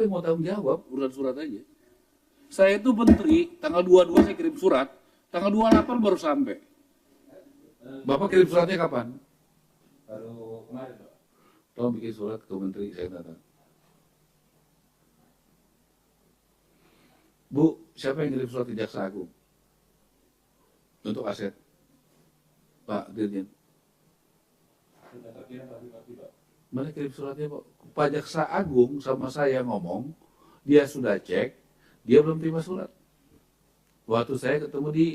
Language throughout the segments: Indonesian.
Siapa yang mau tanggung jawab urusan surat aja? Saya itu menteri, tanggal 22 saya kirim surat, tanggal 28 baru sampai. Bapak kirim suratnya kapan? Baru kemarin, Pak. Tolong bikin surat ke menteri, saya tanya. Bu, siapa yang kirim surat ke Jaksa Agung? Untuk aset? Pak Dirjen. Sudah terkirim pagi-pagi, Pak. Mana kirim suratnya, Pak? Pak Jaksa Agung sama saya ngomong, dia sudah cek, dia belum terima surat. Waktu saya ketemu di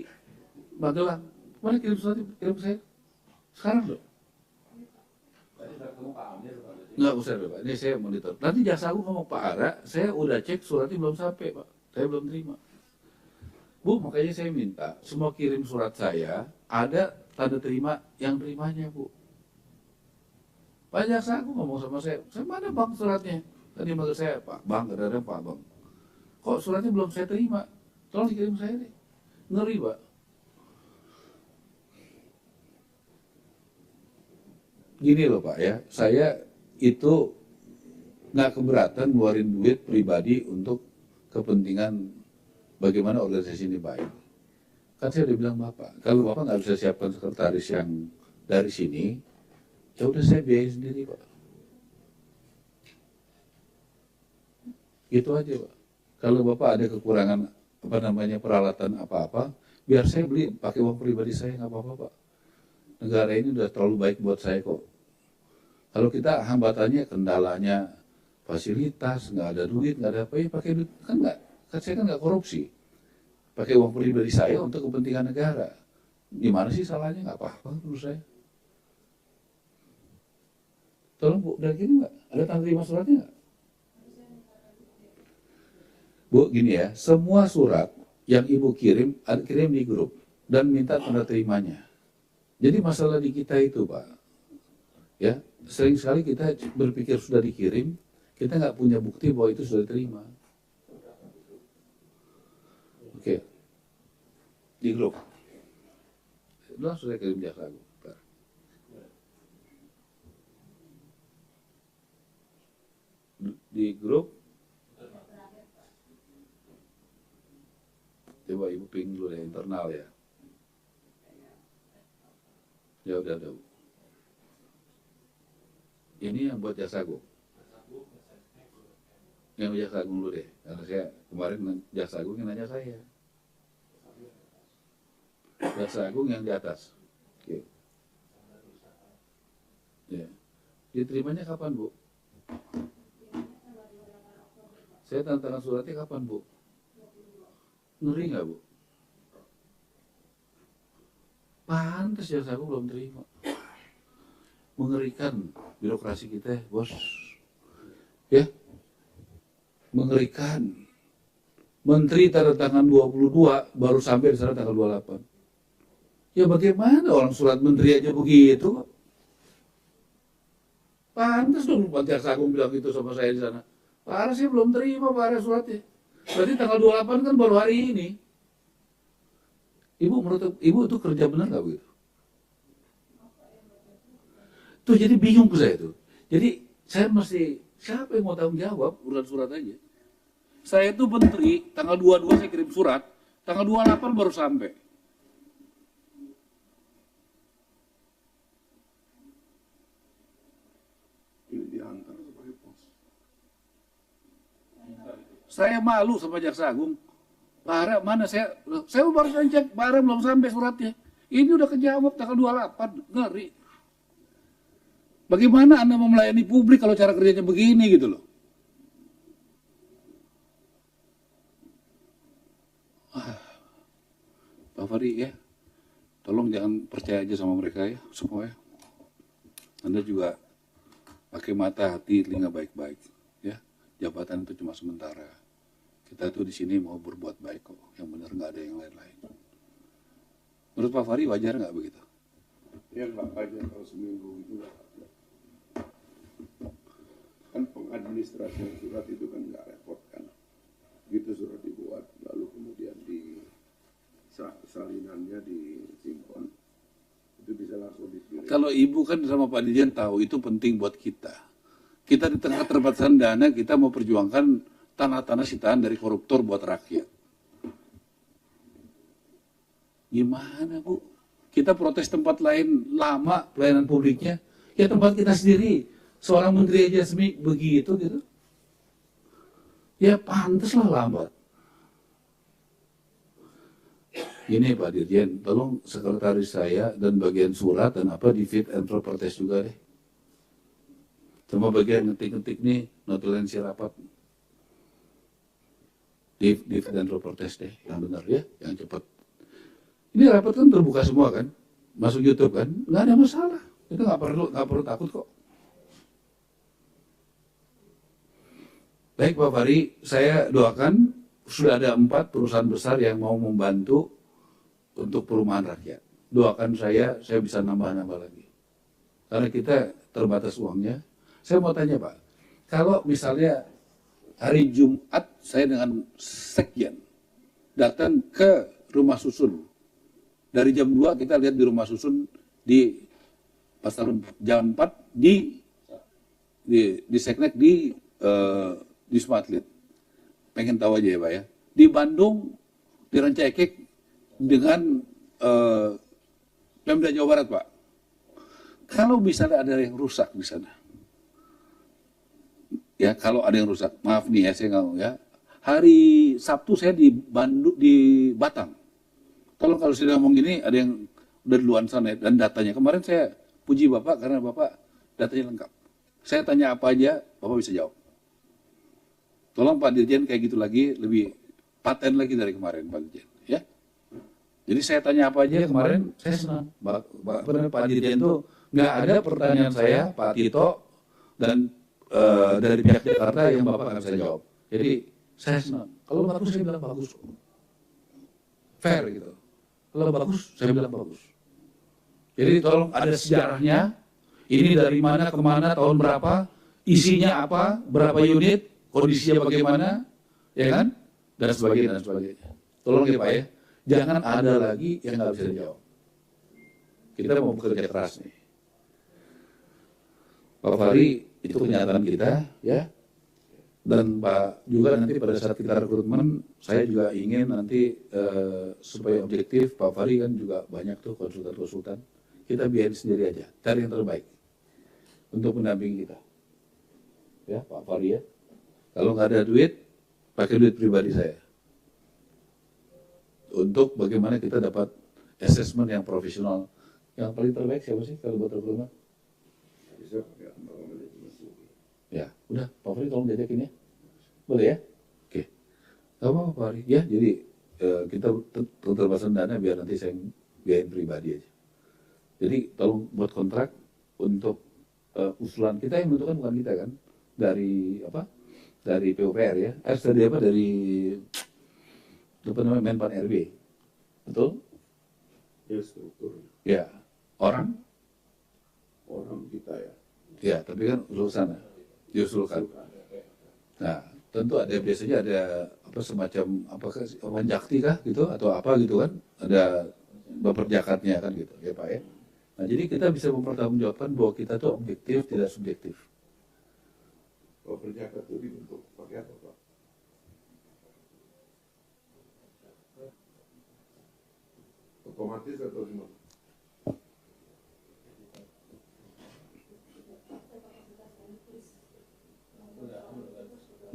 Magelang, mana kirim suratnya? Kirim ke saya. Sekarang loh. Tadi sudah ketemu Pak Amir, Pak. Nggak usah, Pak. Ini saya monitor. Nanti Jaksa Agung ngomong, Pak Ara, saya udah cek suratnya belum sampai, Pak. Saya belum terima. Bu, makanya saya minta, semua kirim surat saya, ada tanda terima yang terimanya, Bu. Pak Jaksa Agung ngomong sama saya mana bang suratnya? Tadi manggil saya, Pak Bang, kadang-kadang Pak Bang. Kok suratnya belum saya terima? Tolong dikirim saya deh. Ngeri, Pak. Gini loh Pak ya, saya itu nggak keberatan ngeluarin duit pribadi untuk kepentingan bagaimana organisasi ini baik. Kan saya udah bilang Bapak, kalau Bapak nggak bisa siapkan sekretaris yang dari sini, ya udah saya biayain sendiri Pak. Gitu aja Pak. Kalau Bapak ada kekurangan peralatan apa-apa, biar saya beli pakai uang pribadi saya, nggak apa-apa Pak. Negara ini udah terlalu baik buat saya kok. Kalau kita hambatannya, kendalanya fasilitas, nggak ada duit, nggak ada apa ya pakai duit, kan nggak, kan saya kan nggak korupsi. Pakai uang pribadi saya untuk kepentingan negara. Gimana sih salahnya? Nggak apa-apa menurut saya. Tolong Bu, dari gini nggak? Ada tanda terima suratnya nggak? Bu, gini ya, semua surat yang Ibu kirim di grup dan minta tanda terimanya. Jadi masalah di kita itu Pak, ya sering sekali kita berpikir sudah dikirim, kita nggak punya bukti bahwa itu sudah diterima. Oke, di grup. Langsung saya kirim Jaksa Agung. Di grup, coba Ibu ping dulu ya, internal ya. Ya udah. Ini yang buat Jaksa Agung. Yang Jaksa Agung dulu deh, karena saya kemarin Jaksa Agung yang nanya saya. Jaksa Agung yang di atas. Oke. Ya. Diterimanya kapan Bu? Saya tanda tangan suratnya kapan Bu? Ngeri nggak Bu? Pantas Jaksa Agung belum terima. Mengerikan birokrasi kita, Bos. Ya. Mengerikan. Menteri tanda tangan 22 baru sampai di sana tanggal 28. Ya bagaimana orang surat menteri aja begitu? Pantas dong Pak Jaksa Agung bilang gitu sama saya di sana. Pak Ara sih belum terima Pak Ara suratnya. Berarti tanggal 28 kan baru hari ini. Ibu menurut Ibu itu kerja benar nggak begitu? Tuh jadi bingung saya tuh. Jadi saya mesti, siapa yang mau tanggung jawab urusan surat aja? Saya itu menteri, tanggal 22 saya kirim surat, tanggal 28 baru sampai. Ini diantar sebagai pos. Saya malu sama Jaksa Agung. Pak Ara mana saya baru saja cek, Pak Ara belum sampai suratnya. Ini udah kejawab tanggal 28, ngeri. Bagaimana Anda mau melayani publik kalau cara kerjanya begini gitu loh. Pak Fahri ya, tolong jangan percaya aja sama mereka ya, semua ya. Anda juga pakai mata, hati, telinga baik-baik ya. Jabatan itu cuma sementara. Kita tuh di sini mau berbuat baik kok, yang benar nggak ada yang lain-lain. Menurut Pak Fahri wajar nggak begitu? Ya nggak aja kalau seminggu itu nggak. Kan pengadministrasian surat itu kan nggak repot kan. Gitu surat dibuat, lalu kemudian di salinannya disimpan, itu bisa langsung dikirim. Kalau Ibu kan sama Pak Dirjen tahu itu penting buat kita. Kita di tengah keterbatasan dana, kita mau perjuangkan tanah-tanah sitaan dari koruptor buat rakyat. Gimana Bu? Kita protes tempat lain lama pelayanan publiknya, ya tempat kita sendiri. Seorang menteri aja begitu gitu. Ya pantaslah lambat. Ini Pak Dirjen, tolong sekretaris saya dan bagian surat dan apa di fit and proper test juga deh. Sama bagian ngetik-ngetik nih, notulensi rapat. Di fit and proper test deh, yang benar ya, yang cepat. Ini rapat kan terbuka semua kan, masuk YouTube kan, nggak ada masalah. Kita nggak perlu takut kok. Baik Pak Fahri, saya doakan sudah ada 4 perusahaan besar yang mau membantu untuk perumahan rakyat. Doakan saya bisa nambah-nambah lagi. Karena kita terbatas uangnya. Saya mau tanya Pak, kalau misalnya hari Jumat saya dengan Sekjen datang ke rumah susun. Dari jam 2 kita lihat di rumah susun di Pasar jam 4 di Seknek di Wisma Atlet. Pengen tahu aja ya Pak ya. Di Bandung, di Rancaikek dengan Pemda Jawa Barat Pak. Kalau misalnya ada yang rusak di sana, ya kalau ada yang rusak, maaf nih ya saya nggak mau ya. Hari Sabtu saya di Batang. Tolong kalau sudah ngomong gini, ada yang udah duluan sana dan datanya. Kemarin saya puji Bapak karena Bapak datanya lengkap. Saya tanya apa aja, Bapak bisa jawab. Tolong Pak Dirjen kayak gitu lagi, lebih paten lagi dari kemarin Pak Dirjen. Ya. Jadi saya tanya apa aja kemarin, saya senang. Pak Dirjen itu nggak ada pertanyaan saya, Pak Tito, dan dari pihak Jakarta yang Bapak nggak bisa jawab. Jadi saya senang. Kalau bagus saya bilang bagus. Fair gitu. Kalau bagus saya bilang bagus. Jadi tolong ada sejarahnya. Ini dari mana kemana, tahun berapa, isinya apa, berapa unit, kondisinya bagaimana, ya kan, dan sebagainya dan sebagainya. Tolong ya Pak ya. Jangan ada lagi yang nggak bisa dijawab. Kita mau bekerja keras nih. Pak Fahri, itu kenyataan kita, ya. Dan Pak juga nanti pada saat kita rekrutmen, saya juga ingin nanti supaya objektif, Pak Fahri kan juga banyak tuh konsultan-konsultan. Kita biarin sendiri aja, cari yang terbaik untuk mendampingi kita. Ya Pak Fahri ya. Kalau nggak ada duit, pakai duit pribadi saya. Untuk bagaimana kita dapat assessment yang profesional. Yang paling terbaik siapa sih kalau buat rekrutmen? Ya, udah Pak Fahri tolong diajakin ya. Boleh ya? Oke. Gak apa-apa Pak Fahri. Ya, jadi kita keterbatasan dana biar nanti saya biayain pribadi aja. Jadi tolong buat kontrak untuk usulan kita yang menentukan bukan kita kan. Dari apa? Dari PUPR ya. Dari apa? Dari apa namanya Menpan RB. Betul? Ya struktur. Ya. Orang kita ya. Ya, tapi kan usul sana. Diusulkan. Nah, tentu ada biasanya ada apa semacam apakah wanjakti kah gitu atau apa gitu kan? Ada baperjakatnya kan gitu, ya Pak ya. Nah, jadi kita bisa mempertanggungjawabkan bahwa kita tuh objektif tidak subjektif. Baperjakat itu dibentuk pakai apa Pak? Otomatis atau gimana?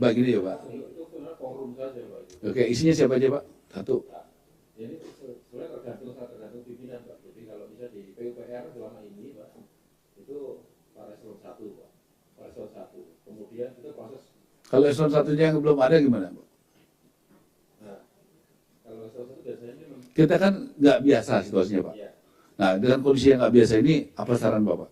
Baik ini ya Pak. Oke, isinya siapa aja Pak? Satu. Jadi sebenarnya tergantung pimpinan Pak. Jadi kalau bisa di PUPR selama ini Pak, itu para eselon 1 Pak. Para eselon 1. Kemudian kita proses. Kalau eselon 1-nya yang belum ada gimana Pak? Nah, kalau eselon 1 biasanya kita kan nggak biasa situasinya Pak. Ya. Nah, dengan kondisi yang nggak biasa ini, apa saran Bapak?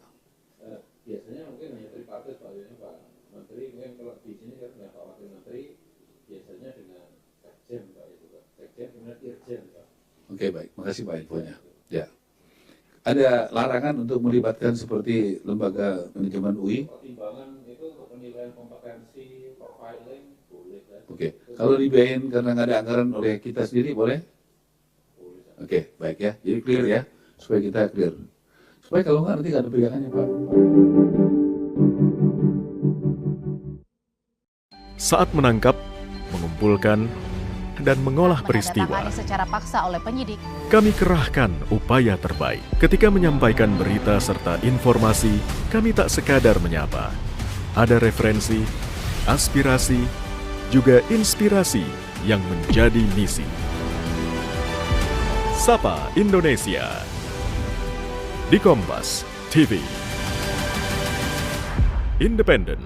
Biasanya mungkin hanya tripartit Pak. Biasanya Pak Menteri, mungkin kalau di sini kan dengan Pak Wakil Menteri, biasanya dengan Sekjen Pak itu Pak. Sekjen kemudian Irjen Pak. Oke, baik. Makasih Pak infonya. Ya. Ada larangan untuk melibatkan seperti lembaga manajemen UI? Pertimbangan itu untuk penilaian kompetensi, profiling, boleh kan? Oke. Kalau dibiayain karena nggak ada anggaran oleh kita sendiri, boleh? Boleh. Oke, baik ya. Jadi clear ya, supaya kita clear. Supaya kalau nggak nanti nggak ada pegangannya Pak. Saat menangkap, mengumpulkan, dan mengolah peristiwa. Menandatangani secara paksa oleh penyidik. Kami kerahkan upaya terbaik. Ketika menyampaikan berita serta informasi, kami tak sekadar menyapa. Ada referensi, aspirasi, juga inspirasi yang menjadi misi. Sapa Indonesia di Kompas TV. Independen,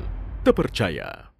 terpercaya.